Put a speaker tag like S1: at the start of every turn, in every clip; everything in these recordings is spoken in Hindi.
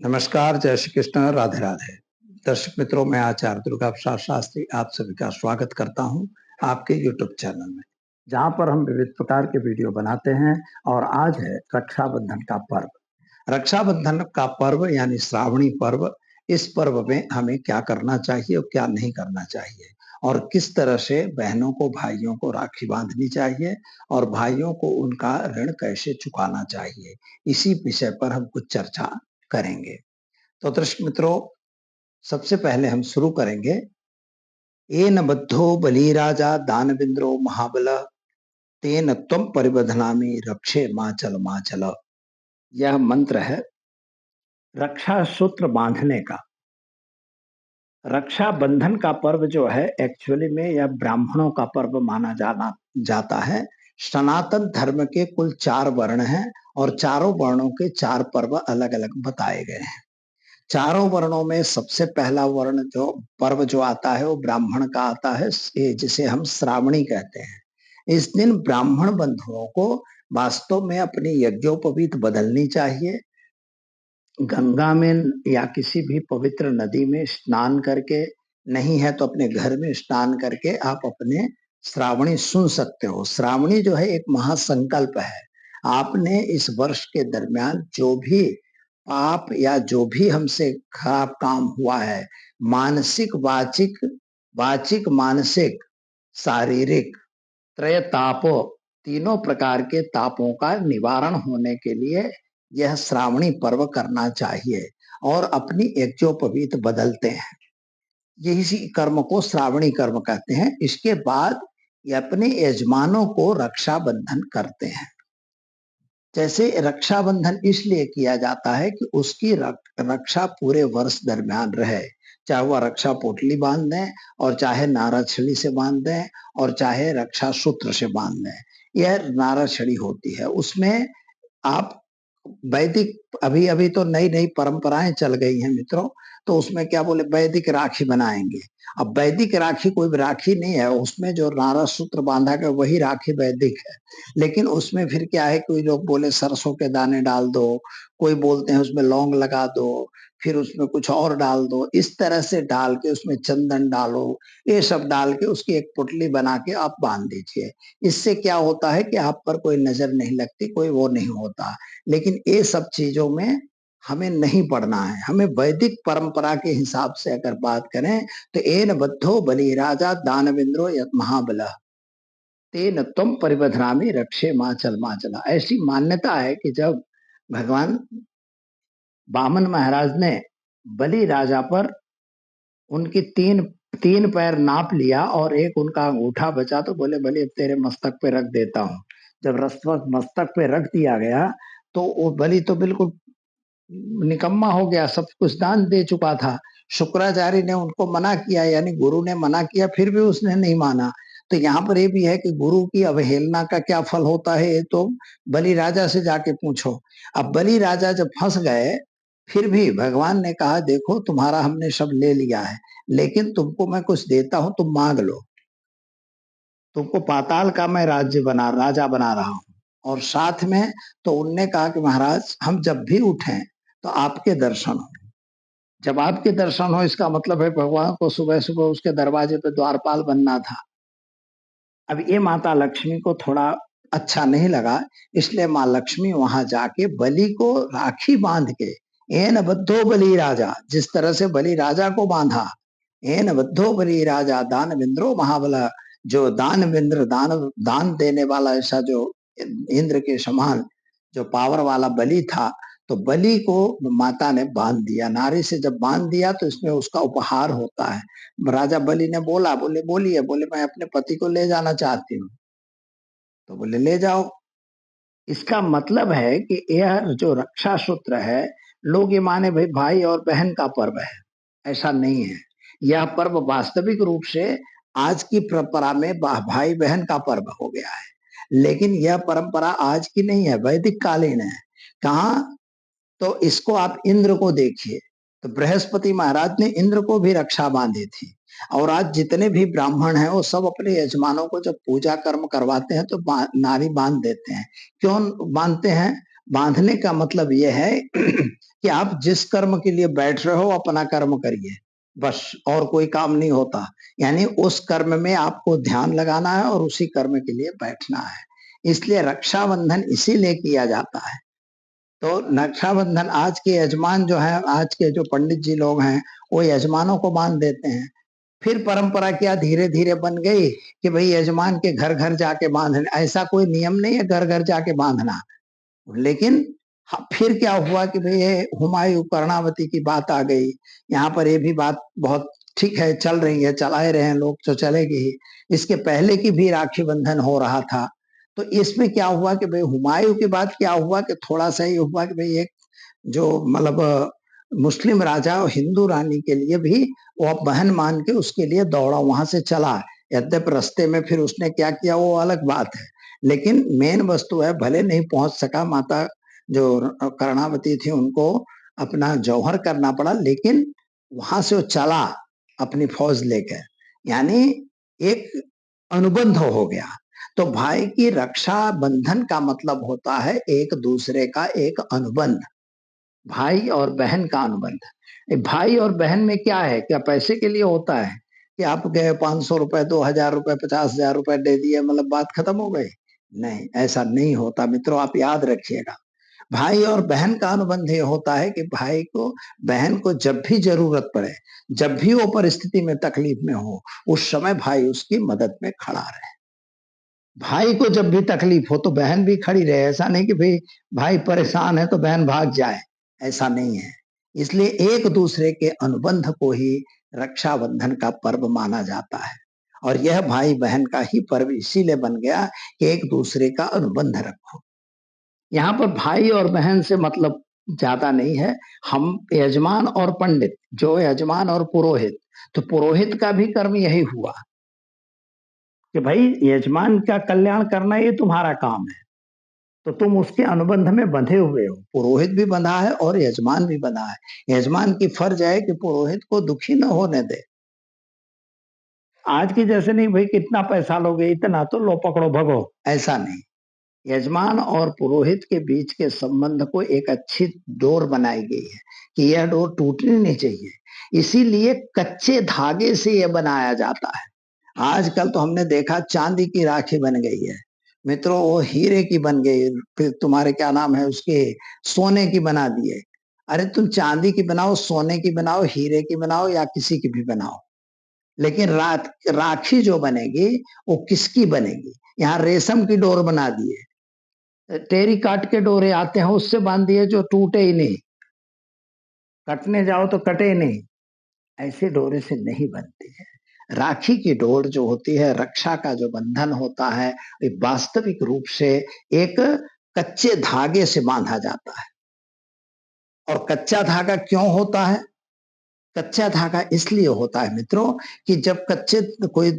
S1: नमस्कार, जय श्री कृष्ण, राधे राधे। दर्शक मित्रों, मैं आचार्य दुर्गा प्रसाद शास्त्री आप सभी का स्वागत करता हूं आपके YouTube चैनल में, जहां पर हम विविध प्रकार के वीडियो बनाते हैं। और आज है रक्षाबंधन का पर्व। रक्षाबंधन का पर्व यानी श्रावणी पर्व। इस पर्व में हमें क्या करना चाहिए और क्या नहीं करना चाहिए, और किस तरह से बहनों को भाइयों को राखी बांधनी चाहिए और भाइयों को उनका ऋण कैसे चुकाना चाहिए, इसी विषय पर हम कुछ चर्चा करेंगे। तो दर्शक मित्रों, सबसे पहले हम शुरू करेंगे। येन बद्धो बलिराजा दानवेंद्रो महाबल तेन त्वं परिबध्नामि रक्षे माचल माचल। यह मंत्र है रक्षा सूत्र बांधने का। रक्षाबंधन का पर्व जो है एक्चुअली में यह ब्राह्मणों का पर्व माना जाना जाता है। सनातन धर्म के कुल 4 वर्ण हैं और चारों वर्णों के 4 पर्व अलग अलग बताए गए हैं। चारों वर्णों में सबसे पहला वर्ण जो पर्व जो आता है वो ब्राह्मण का आता है, जिसे हम श्रावणी कहते हैं। इस दिन ब्राह्मण बंधुओं को वास्तव में अपनी यज्ञोपवीत बदलनी चाहिए। गंगा में या किसी भी पवित्र नदी में स्नान करके, नहीं है तो अपने घर में स्नान करके आप अपने श्रावणी सुन सकते हो। श्रावणी जो है एक महासंकल्प है। आपने इस वर्ष के दरमियान जो भी पाप या जो भी हमसे खराब काम हुआ है, मानसिक वाचिक वाचिक मानसिक शारीरिक त्रय तापों, तीनों प्रकार के तापों का निवारण होने के लिए यह श्रावणी पर्व करना चाहिए और अपनी यज्ञोपवीत बदलते हैं। यही कर्म को श्रावणी कर्म कहते हैं। इसके बाद ये अपने यजमानों को रक्षाबंधन करते हैं। जैसे रक्षाबंधन इसलिए किया जाता है कि उसकी रक्षा पूरे वर्ष दरमियान रहे, चाहे वह रक्षा पोटली बांध दें और चाहे नारा छड़ी से बांध दें और चाहे रक्षा सूत्र से बांध दें। यह नारा छड़ी होती है, उसमें आप वैदिक अभी अभी तो नई नई परंपराएं चल गई हैं मित्रों, तो उसमें क्या बोले वैदिक राखी बनाएंगे। अब वैदिक राखी कोई राखी नहीं है, उसमें जो नारा सूत्र बांधा गया वही राखी वैदिक है। लेकिन उसमें फिर क्या है, कोई लोग बोले सरसों के दाने डाल दो, कोई बोलते हैं उसमें लौंग लगा दो, फिर उसमें कुछ और डाल दो। इस तरह से डाल के उसमें चंदन डालो, ये सब डाल के उसकी एक पुतली बना के आप बांध दीजिए। इससे क्या होता है कि आप पर कोई नजर नहीं लगती, कोई वो नहीं होता। लेकिन ये सब चीजों में हमें नहीं पढ़ना है। हमें वैदिक परंपरा के हिसाब से अगर बात करें तो एन बद्धो बलिराजा दानवेंद्रो यत महाबल तेन त्वं परिबध्नामि रक्षे माचल माचला। ऐसी मान्यता है कि जब भगवान वामन महाराज ने बलि राजा पर उनकी तीन तीन पैर नाप लिया और एक उनका अंगूठा बचा, तो बोले बलि अब तेरे मस्तक पे रख देता हूँ। जब मस्तक पे रख दिया गया तो वो बलि तो बिल्कुल निकम्मा हो गया, सब कुछ दान दे चुका था। शुक्राचार्य ने उनको मना किया, यानी गुरु ने मना किया, फिर भी उसने नहीं माना। तो यहाँ पर ये भी है कि गुरु की अवहेलना का क्या फल होता है, ये तो बलि राजा से जाके पूछो। अब बलि राजा जब फंस गए, फिर भी भगवान ने कहा देखो तुम्हारा हमने सब ले लिया है, लेकिन तुमको मैं कुछ देता हूं, तुम मांग लो। तुमको पाताल का मैं राजा बना रहा हूं। और साथ में तो उनने कहा कि महाराज हम जब भी उठें तो आपके दर्शन हो। जब आपके दर्शन हो इसका मतलब है भगवान को सुबह सुबह उसके दरवाजे पे द्वारपाल बनना था। अब ये माता लक्ष्मी को थोड़ा अच्छा नहीं लगा, इसलिए माँ लक्ष्मी वहां जाके बलि को राखी बांध के, एन बद्धो बलि राजा, जिस तरह से बलि राजा को बांधा, एन बद्धो बलि राजा दानवेंद्रो महाबल, जो दानवेंद्र दान देने वाला, ऐसा जो इंद्र के समान जो पावर वाला बलि था, तो बलि को माता ने बांध दिया। नारी से जब बांध दिया तो इसमें उसका उपहार होता है। राजा बलि ने बोला, बोले बोलिए, बोले मैं अपने पति को ले जाना चाहती हूँ। तो बोले ले जाओ। इसका मतलब है कि यह जो रक्षा सूत्र है, लोग ये माने भाई भाई और बहन का पर्व है, ऐसा नहीं है। यह पर्व वास्तविक रूप से आज की परंपरा में भाई बहन का पर्व हो गया है, लेकिन यह परंपरा आज की नहीं है, वैदिक कालीन है। कहा तो इसको आप इंद्र को देखिए, तो बृहस्पति महाराज ने इंद्र को भी रक्षा बांधी थी। और आज जितने भी ब्राह्मण हैं वो सब अपने यजमानों को जब पूजा कर्म करवाते हैं तो नारी बांध देते हैं। क्यों बांधते हैं? बांधने का मतलब यह है कि आप जिस कर्म के लिए बैठ रहे हो अपना कर्म करिए, बस, और कोई काम नहीं होता। यानी उस कर्म में आपको ध्यान लगाना है और उसी कर्म के लिए बैठना है। इसलिए रक्षाबंधन इसीलिए किया जाता है। तो रक्षाबंधन आज के यजमान जो है, आज के जो पंडित जी लोग हैं, वो यजमानों को बांध देते हैं। फिर परंपरा क्या धीरे धीरे बन गई कि भाई यजमान के घर घर जाके बांधना। ऐसा कोई नियम नहीं है घर घर जाके बांधना, लेकिन फिर क्या हुआ कि भाई ये हुमायूं कर्णावती की बात आ गई। यहाँ पर ये भी बात बहुत ठीक है, चल रही है, चलाए रहे हैं लोग तो चलेगी ही। इसके पहले की भी राखी बंधन हो रहा था। तो इसमें क्या हुआ कि भाई हुमायूं के बाद क्या हुआ कि थोड़ा सा ये हुआ कि भाई एक जो मतलब मुस्लिम राजा और हिंदू रानी के लिए भी वो बहन मान के उसके लिए दौड़ा, वहां से चला। यद्यप रास्ते में फिर उसने क्या किया वो अलग बात है, लेकिन मेन वस्तु है भले नहीं पहुंच सका, माता जो कर्णावती थी उनको अपना जौहर करना पड़ा, लेकिन वहां से वो चला अपनी फौज लेकर। यानी एक अनुबंध हो गया। तो भाई की रक्षा बंधन का मतलब होता है एक दूसरे का एक अनुबंध, भाई और बहन का अनुबंध। भाई और बहन में क्या है, क्या पैसे के लिए होता है कि आप गए 500 रुपए, 2000 रुपए, 50,000 रुपए दे दिए, मतलब बात खत्म हो गई? नहीं, ऐसा नहीं होता मित्रों, आप याद रखिएगा। भाई और बहन का अनुबंध ये होता है कि भाई को बहन को जब भी जरूरत पड़े, जब भी वो परिस्थिति में तकलीफ में हो, उस समय भाई उसकी मदद में खड़ा रहे। भाई को जब भी तकलीफ हो तो बहन भी खड़ी रहे। ऐसा नहीं कि भाई भाई परेशान है तो बहन भाग जाए, ऐसा नहीं है। इसलिए एक दूसरे के अनुबंध को ही रक्षाबंधन का पर्व माना जाता है। और यह भाई बहन का ही पर्व इसीलिए बन गया कि एक दूसरे का अनुबंध रखो। यहाँ पर भाई और बहन से मतलब ज्यादा नहीं है। हम यजमान और पंडित, जो यजमान और पुरोहित, तो पुरोहित का भी कर्म यही हुआ कि भाई यजमान का कल्याण करना ये तुम्हारा काम है, तो तुम उसके अनुबंध में बंधे हुए हो। पुरोहित भी बंधा है और यजमान भी बंधा है। यजमान की फर्ज है कि पुरोहित को दुखी न होने दे। आज की जैसे नहीं भाई कितना पैसा लोगे, इतना तो लो पकड़ो भगो, ऐसा नहीं। यजमान और पुरोहित के बीच के संबंध को एक अच्छी डोर बनाई गई है कि यह डोर टूटनी नहीं चाहिए। इसीलिए कच्चे धागे से यह बनाया जाता है। आजकल तो हमने देखा चांदी की राखी बन गई है मित्रों, वो हीरे की बन गई, फिर तुम्हारे क्या नाम है उसके, सोने की बना दिए। अरे तुम चांदी की बनाओ, सोने की बनाओ, हीरे की बनाओ या किसी की भी बनाओ, लेकिन राखी जो बनेगी वो किसकी बनेगी? यहाँ रेशम की डोर बना दिए, टेरी काट के डोरे आते हैं उससे बांध दिए जो टूटे ही नहीं, कटने जाओ तो कटे नहीं, ऐसे डोरे से नहीं बनती है। राखी की डोर जो होती है, रक्षा का जो बंधन होता है, वास्तविक रूप से एक कच्चे धागे से बांधा जाता है। और कच्चा धागा क्यों होता है? कच्चा धागा इसलिए होता है मित्रों कि जब कच्चे कोई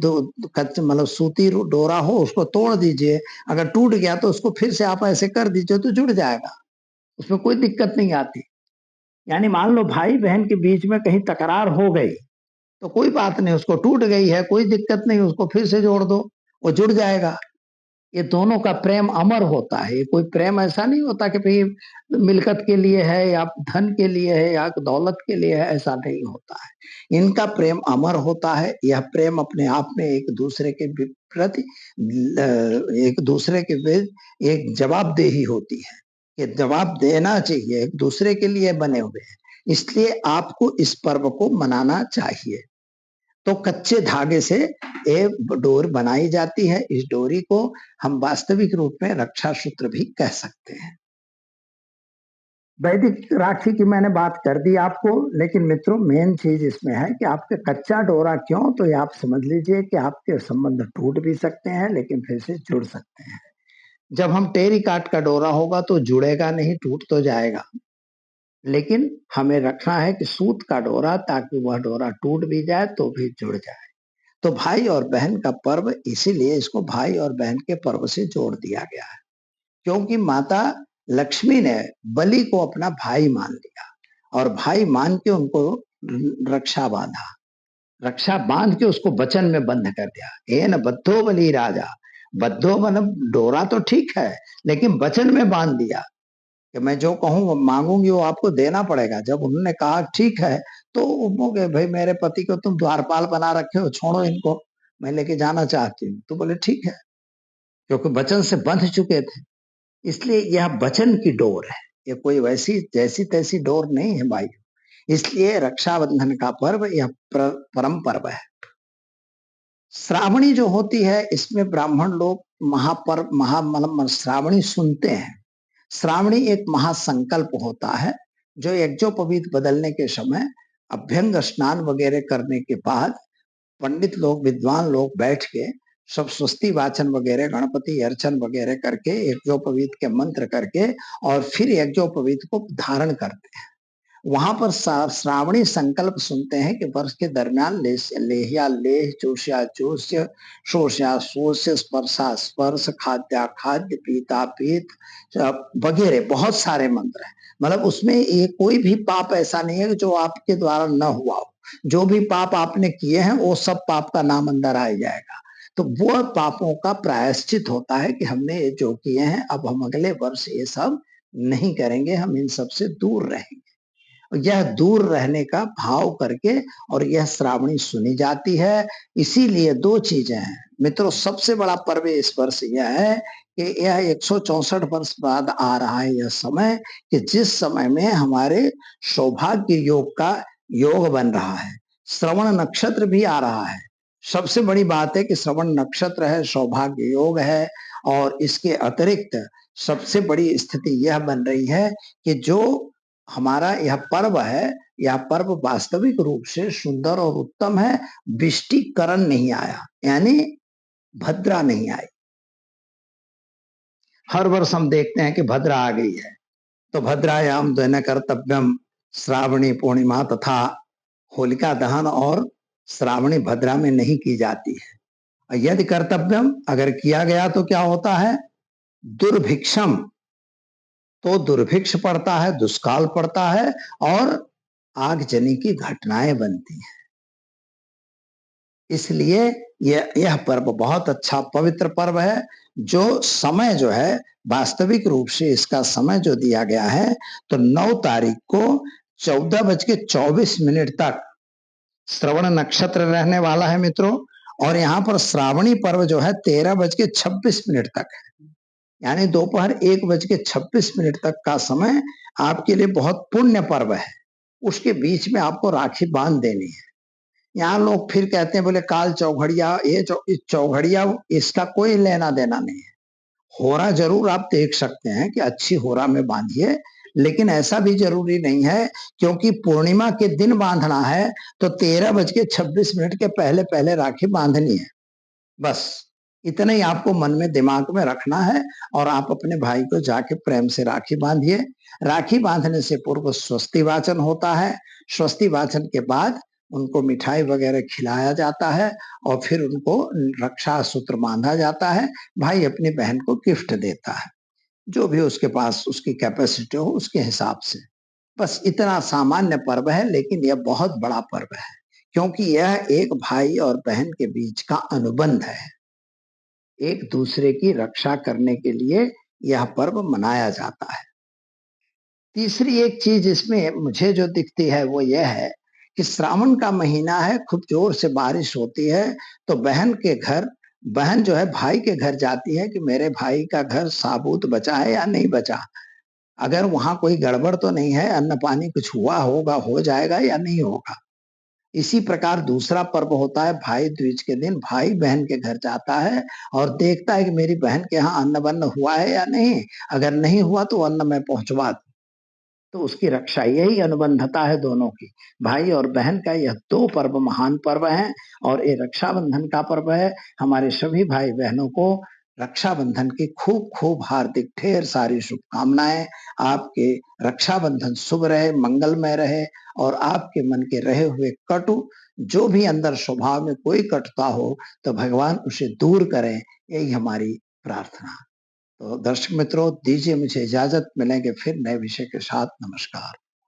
S1: कच्चे मतलब सूती डोरा हो उसको तोड़ दीजिए, अगर टूट गया तो उसको फिर से आप ऐसे कर दीजिए तो जुड़ जाएगा, उसमें कोई दिक्कत नहीं आती। यानी मान लो भाई बहन के बीच में कहीं तकरार हो गई तो कोई बात नहीं, उसको टूट गई है कोई दिक्कत नहीं, उसको फिर से जोड़ दो, वो जुड़ जाएगा। ये दोनों का प्रेम अमर होता है। ये कोई प्रेम ऐसा नहीं होता कि भाई मिलकत के लिए है या धन के लिए है या दौलत के लिए है, ऐसा नहीं होता है। इनका प्रेम अमर होता है। यह प्रेम अपने आप में एक दूसरे के प्रति एक दूसरे के विरुद्ध एक जवाबदेही होती है कि जवाब देना चाहिए, एक दूसरे के लिए बने हुए हैं, इसलिए आपको इस पर्व को मनाना चाहिए। तो कच्चे धागे से एक डोर बनाई जाती है। इस डोरी को हम वास्तविक रूप में रक्षा सूत्र भी कह सकते हैं। वैदिक राखी की मैंने बात कर दी आपको, लेकिन मित्रों मेन चीज इसमें है कि आपके कच्चा डोरा क्यों, तो ये आप समझ लीजिए कि आपके संबंध टूट भी सकते हैं लेकिन फिर से जुड़ सकते हैं। जब हम टेरी काट का डोरा होगा तो जुड़ेगा नहीं, टूट तो जाएगा, लेकिन हमें रखना है कि सूत का डोरा, ताकि वह डोरा टूट भी जाए तो भी जुड़ जाए। तो भाई और बहन का पर्व, इसीलिए इसको भाई और बहन के पर्व से जोड़ दिया गया है, क्योंकि माता लक्ष्मी ने बलि को अपना भाई मान लिया और भाई मान के उनको रक्षा बांधा, रक्षा बांध के उसको वचन में बंध कर दिया। एन बद्धो बलि राजा, बद्धो मतलब डोरा तो ठीक है लेकिन वचन में बांध दिया। कि मैं जो कहूँ वो मांगूंगी वो आपको देना पड़ेगा। जब उन्होंने कहा ठीक है, तो वो कहे भाई मेरे पति को तुम द्वारपाल बना रखे हो, छोड़ो इनको, मैं लेके जाना चाहती हूँ। तो बोले ठीक है, क्योंकि वचन से बंध चुके थे। इसलिए यह वचन की डोर है, ये कोई वैसी जैसी तैसी डोर नहीं है भाई। इसलिए रक्षाबंधन का पर्व यह परम पर्व है। श्रावणी जो होती है, इसमें ब्राह्मण लोग महापर्व मतलब श्रावणी सुनते हैं। श्रावणी एक महासंकल्प होता है, जो यज्ञोपवीत बदलने के समय अभ्यंग स्नान वगैरह करने के बाद पंडित लोग, विद्वान लोग बैठ के सब स्वस्ति वाचन वगैरह, गणपति अर्चन वगैरह करके, यज्ञोपवीत के मंत्र करके और फिर यज्ञोपवीत को धारण करते हैं। वहां पर श्रावणी संकल्प सुनते हैं कि वर्ष के दरमियान लेह्या लेह, चोष्या चोष्य, शोष्या शोष्य, स्पर्शा स्पर्श, खाद्या खाद्य, पीता पीत वगैरह बहुत सारे मंत्र हैं। मतलब उसमें ये कोई भी पाप ऐसा नहीं है कि जो आपके द्वारा न हुआ हो। जो भी पाप आपने किए हैं वो सब पाप का नाम अंदर आ जाएगा। तो वो पापों का प्रायश्चित होता है कि हमने ये जो किए हैं, अब हम अगले वर्ष ये सब नहीं करेंगे, हम इन सब से दूर रहेंगे। यह दूर रहने का भाव करके और यह श्रावणी सुनी जाती है। इसीलिए दो चीजें हैं मित्रों, सबसे बड़ा पर्व इस वर्ष यह है कि यह 164 वर्ष बाद आ रहा है यह समय, कि जिस समय में हमारे सौभाग्य योग का योग बन रहा है। श्रवण नक्षत्र भी आ रहा है। सबसे बड़ी बात है कि श्रवण नक्षत्र है, सौभाग्य योग है। और इसके अतिरिक्त सबसे बड़ी स्थिति यह बन रही है कि जो हमारा यह पर्व है, यह पर्व वास्तविक रूप से सुंदर और उत्तम है। विष्टिकरण नहीं आया, यानी भद्रा नहीं आई। हर वर्ष हम देखते हैं कि भद्रा आ गई है, तो भद्रायाम दहन कर्तव्यम, श्रावणी पूर्णिमा तथा होलिका दहन और श्रावणी भद्रा में नहीं की जाती है। यदि कर्तव्यम अगर किया गया तो क्या होता है, दुर्भिक्षम, तो दुर्भिक्ष पड़ता है, दुष्काल पड़ता है और आगजनी की घटनाएं बनती हैं। इसलिए यह पर्व बहुत अच्छा पवित्र पर्व है। जो समय जो है वास्तविक रूप से इसका समय जो दिया गया है, तो 9 तारीख को 14:24 तक श्रवण नक्षत्र रहने वाला है मित्रों। और यहाँ पर श्रावणी पर्व जो है 13:26 तक है, यानी दोपहर 1:26 तक का समय आपके लिए बहुत पुण्य पर्व है। उसके बीच में आपको राखी बांध देनी है। यहाँ लोग फिर कहते हैं बोले काल चौघड़िया, ये चौघड़िया, इसका कोई लेना देना नहीं है। होरा जरूर आप देख सकते हैं कि अच्छी होरा में बांधिए, लेकिन ऐसा भी जरूरी नहीं है, क्योंकि पूर्णिमा के दिन बांधना है तो 13:26 के पहले पहले राखी बांधनी है। बस इतना ही आपको मन में दिमाग में रखना है और आप अपने भाई को जाके प्रेम से राखी बांधिए। राखी बांधने से पूर्व स्वस्ति वाचन होता है। स्वस्ति वाचन के बाद उनको मिठाई वगैरह खिलाया जाता है और फिर उनको रक्षा सूत्र बांधा जाता है। भाई अपनी बहन को गिफ्ट देता है, जो भी उसके पास उसकी कैपेसिटी हो उसके हिसाब से। बस इतना सामान्य पर्व है, लेकिन यह बहुत बड़ा पर्व है, क्योंकि यह एक भाई और बहन के बीच का अनुबंध है। एक दूसरे की रक्षा करने के लिए यह पर्व मनाया जाता है। तीसरी एक चीज इसमें मुझे जो दिखती है वो यह है कि श्रावण का महीना है, खूब जोर से बारिश होती है, तो बहन जो है भाई के घर जाती है कि मेरे भाई का घर साबूत बचा है या नहीं बचा, अगर वहां कोई गड़बड़ तो नहीं है, अन्न पानी कुछ हुआ होगा, हो जाएगा या नहीं होगा। इसी प्रकार दूसरा पर्व होता है भाई दूज के दिन, भाई बहन के घर जाता है और देखता है कि मेरी बहन के यहाँ अन्न बन्न हुआ है या नहीं। अगर नहीं हुआ तो अन्न मैं पहुंचवा दूं, तो उसकी रक्षा, यही अनुबंधता है दोनों की। भाई और बहन का यह दो पर्व महान पर्व हैं और ये रक्षाबंधन का पर्व है। हमारे सभी भाई बहनों को रक्षाबंधन की खूब खूब हार्दिक ढेर सारी शुभकामनाएं। आपके रक्षाबंधन शुभ रहे, मंगलमय रहे और आपके मन के रहे हुए कटु, जो भी अंदर स्वभाव में कोई कटुता हो, तो भगवान उसे दूर करें, यही हमारी प्रार्थना। तो दर्शक मित्रों, दीजिए मुझे इजाजत, मिलेंगे फिर नए विषय के साथ। नमस्कार।